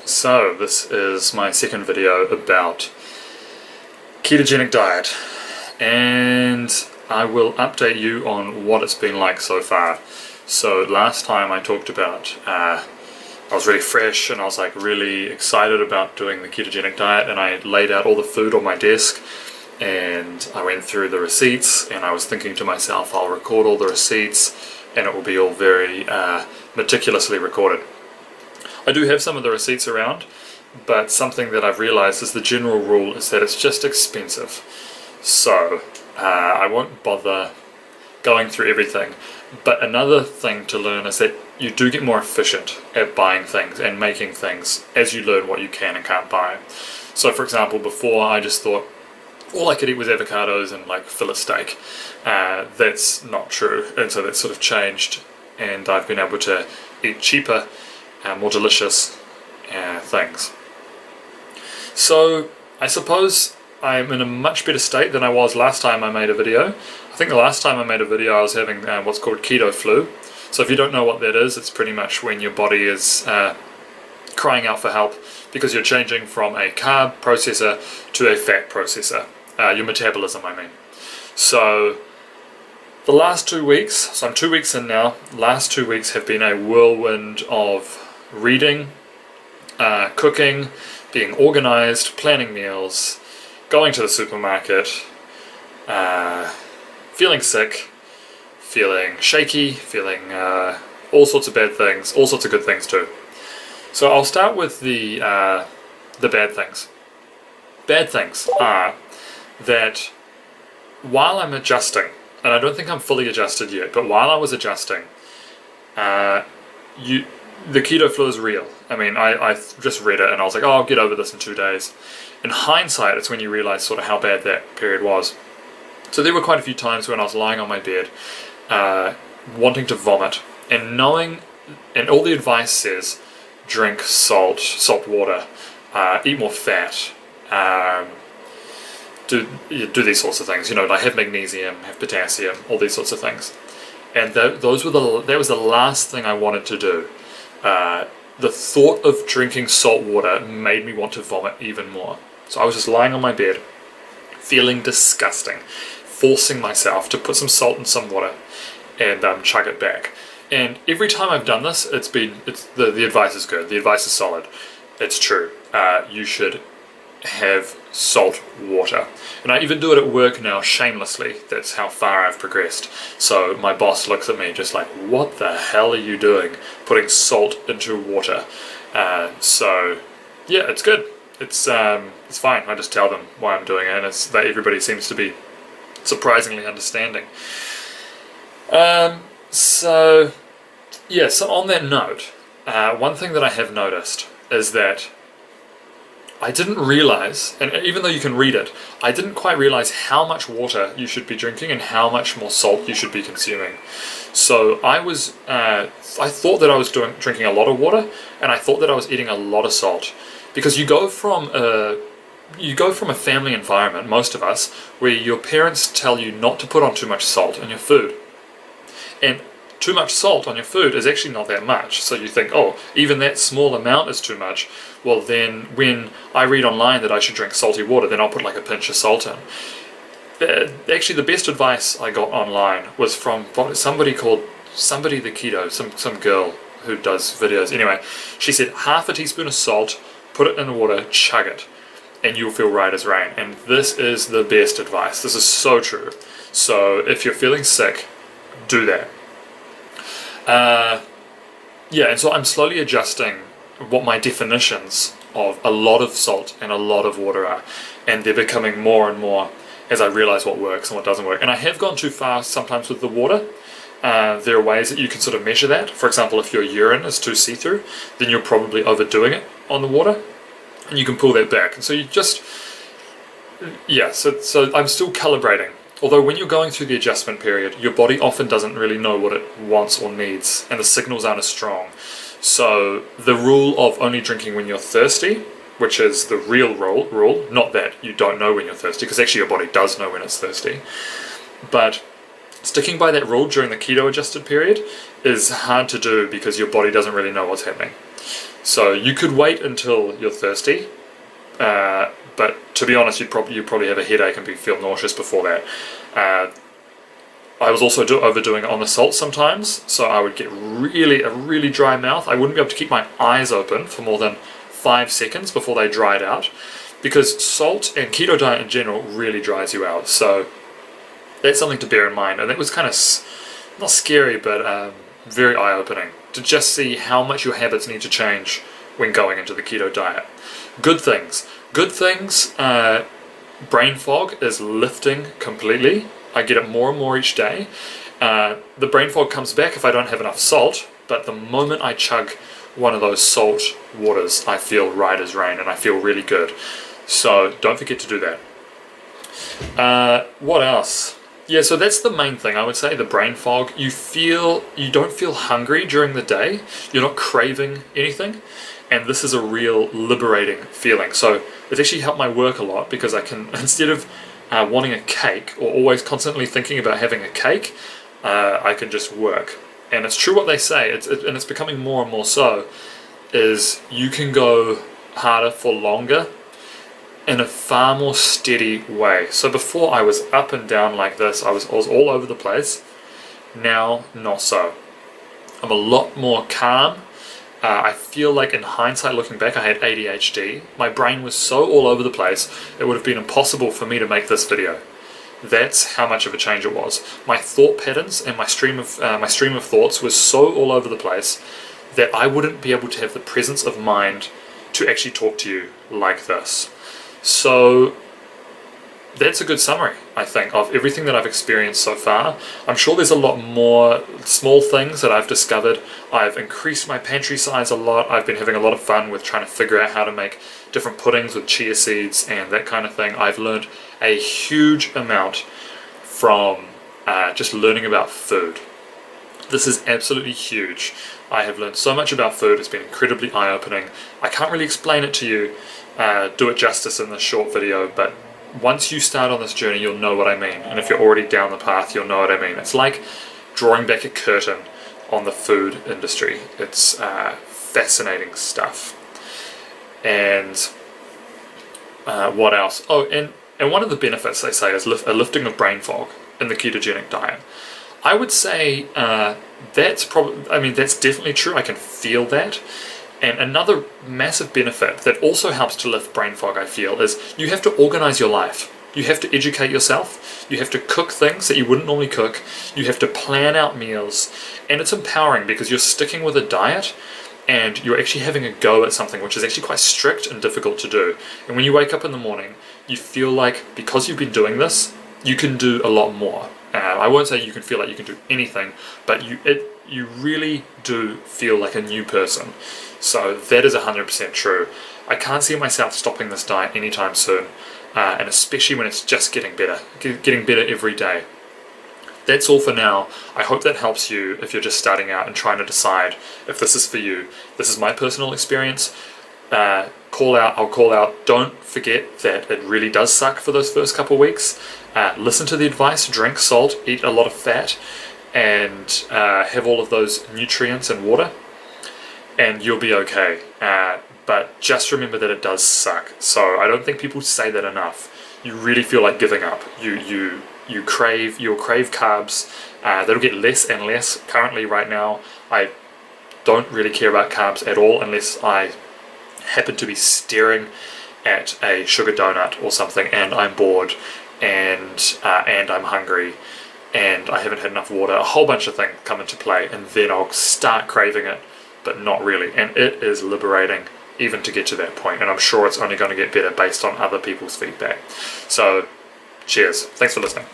So this is my second video about ketogenic diet, and I will update you on what it's been like so far. So last time I talked about I was really fresh and I was like really excited about doing the ketogenic diet, and I laid out all the food on my desk and I went through the receipts, and I was thinking to myself, I'll record all the receipts and it will be all very meticulously recorded. I do have some of the receipts around, but something that I've realized is the general rule is that it's just expensive. So I won't bother going through everything. But another thing to learn is that you do get more efficient at buying things and making things as you learn what you can and can't buy. So for example, before I just thought all I could eat was avocados and like fillet steak. That's not true, and so that's sort of changed, and I've been able to eat cheaper, more delicious things. So I suppose I'm in a much better state than I was last time I made a video. I think the last time I made a video I was having what's called Keto Flu. So if you don't know what that is, it's pretty much when your body is crying out for help because you're changing from a carb processor to a fat processor. Your metabolism, I mean. So the last 2 weeks, so I'm 2 weeks in now, last 2 weeks have been a whirlwind of reading, cooking, being organized, planning meals, going to the supermarket, feeling sick, feeling shaky, feeling all sorts of bad things, all sorts of good things too. So I'll start with the bad things. Bad things are that while I'm adjusting, and I don't think I'm fully adjusted yet, but while I was adjusting, the keto flu is real. I mean, I just read it and I was like, oh, I'll get over this in 2 days. In hindsight, it's when you realize sort of how bad that period was. So there were quite a few times when I was lying on my bed, wanting to vomit, and knowing, and all the advice says, drink salt water, eat more fat, do these sorts of things, like have magnesium, have potassium, all these sorts of things. And that was the last thing I wanted to do. The thought of drinking salt water made me want to vomit even more. So I was just lying on my bed, feeling disgusting, forcing myself to put some salt in some water and chug it back. And every time I've done this, the advice is good. The advice is solid. It's true. You should have salt water. And I even do it at work now shamelessly. That's how far I've progressed. So my boss looks at me just like, what the hell are you doing putting salt into water? So yeah, it's good. It's fine. I just tell them why I'm doing it, and it's that everybody seems to be surprisingly understanding. So on that note, one thing that I have noticed is that I didn't realize, and even though you can read it, I didn't quite realize how much water you should be drinking and how much more salt you should be consuming. So I thought that I was drinking a lot of water, and I thought that I was eating a lot of salt, because you go from a family environment, most of us, where your parents tell you not to put on too much salt in your food, and too much salt on your food is actually not that much. So you think, oh, even that small amount is too much. Well, then when I read online that I should drink salty water, then I'll put like a pinch of salt in. Actually, the best advice I got online was from somebody the Keto, some girl who does videos. Anyway, she said half a teaspoon of salt, put it in the water, chug it, and you'll feel right as rain. And this is the best advice. This is so true. So if you're feeling sick, do that. And so I'm slowly adjusting what my definitions of a lot of salt and a lot of water are, and they're becoming more and more as I realize what works and what doesn't work. And I have gone too far sometimes with the water. There are ways that you can sort of measure that. For example, if your urine is too see-through, then you're probably overdoing it on the water, and you can pull that back. And so you just, so I'm still calibrating. Although when you're going through the adjustment period, your body often doesn't really know what it wants or needs, and the signals aren't as strong. So the rule of only drinking when you're thirsty, which is the real rule, not that you don't know when you're thirsty, because actually your body does know when it's thirsty, but sticking by that rule during the keto adjusted period is hard to do because your body doesn't really know what's happening. So you could wait until you're thirsty, but to be honest, you probably have a headache and feel nauseous before that. I was also overdoing it on the salt sometimes, so I would get a really dry mouth. I wouldn't be able to keep my eyes open for more than 5 seconds before they dried out, because salt and keto diet in general really dries you out. So that's something to bear in mind, and that was kind of not scary, but very eye-opening to just see how much your habits need to change when going into the keto diet. Good things, brain fog is lifting completely. I get it more and more each day. The brain fog comes back if I don't have enough salt, but the moment I chug one of those salt waters, I feel right as rain and I feel really good. So don't forget to do that. What else? Yeah, so that's the main thing. I would say the brain fog. You don't feel hungry during the day. You're not craving anything. And this is a real liberating feeling. So it's actually helped my work a lot, because I can, instead of wanting a cake or always constantly thinking about having a cake, I can just work. And it's true what they say, and it's becoming more and more so, is you can go harder for longer in a far more steady way. So before I was up and down like this, I was all over the place. Now, not so. I'm a lot more calm. I feel like in hindsight, looking back, I had ADHD. My brain was so all over the place, it would have been impossible for me to make this video. That's how much of a change it was. My thought patterns and my stream of thoughts was so all over the place that I wouldn't be able to have the presence of mind to actually talk to you like this. So that's a good summary, I think, of everything that I've experienced so far. I'm sure there's a lot more small things that I've discovered. I've increased my pantry size a lot. I've been having a lot of fun with trying to figure out how to make different puddings with chia seeds and that kind of thing. I've learned a huge amount from just learning about food. This is absolutely huge. I have learned so much about food. It's been incredibly eye-opening. I can't really explain it to you, do it justice in this short video, but once you start on this journey, you'll know what I mean. And if you're already down the path, you'll know what I mean. It's like drawing back a curtain on the food industry. It's fascinating stuff. And what else? Oh, and one of the benefits, they say, is a lifting of brain fog in the ketogenic diet. I would say that's definitely true. I can feel that. And another massive benefit that also helps to lift brain fog, I feel, is you have to organize your life. You have to educate yourself. You have to cook things that you wouldn't normally cook. You have to plan out meals. And it's empowering because you're sticking with a diet and you're actually having a go at something which is actually quite strict and difficult to do. And when you wake up in the morning, you feel like, because you've been doing this, you can do a lot more. I won't say you can feel like you can do anything, but you really do feel like a new person. So that is 100% true. I can't see myself stopping this diet anytime soon, and especially when it's just getting better every day. That's all for now. I hope that helps you if you're just starting out and trying to decide if this is for you. This is my personal experience. I'll call out, don't forget that it really does suck for those first couple weeks. Listen to the advice, drink salt, eat a lot of fat, and have all of those nutrients and water, and you'll be okay. But just remember that it does suck. So I don't think people say that enough. You really feel like giving up. You'll crave carbs. That'll get less and less. Currently, right now, I don't really care about carbs at all unless I happen to be staring at a sugar donut or something and I'm bored and I'm hungry and I haven't had enough water. A whole bunch of things come into play, and then I'll start craving it, but not really. And it is liberating even to get to that point, and I'm sure it's only going to get better based on other people's feedback. So cheers. Thanks for listening.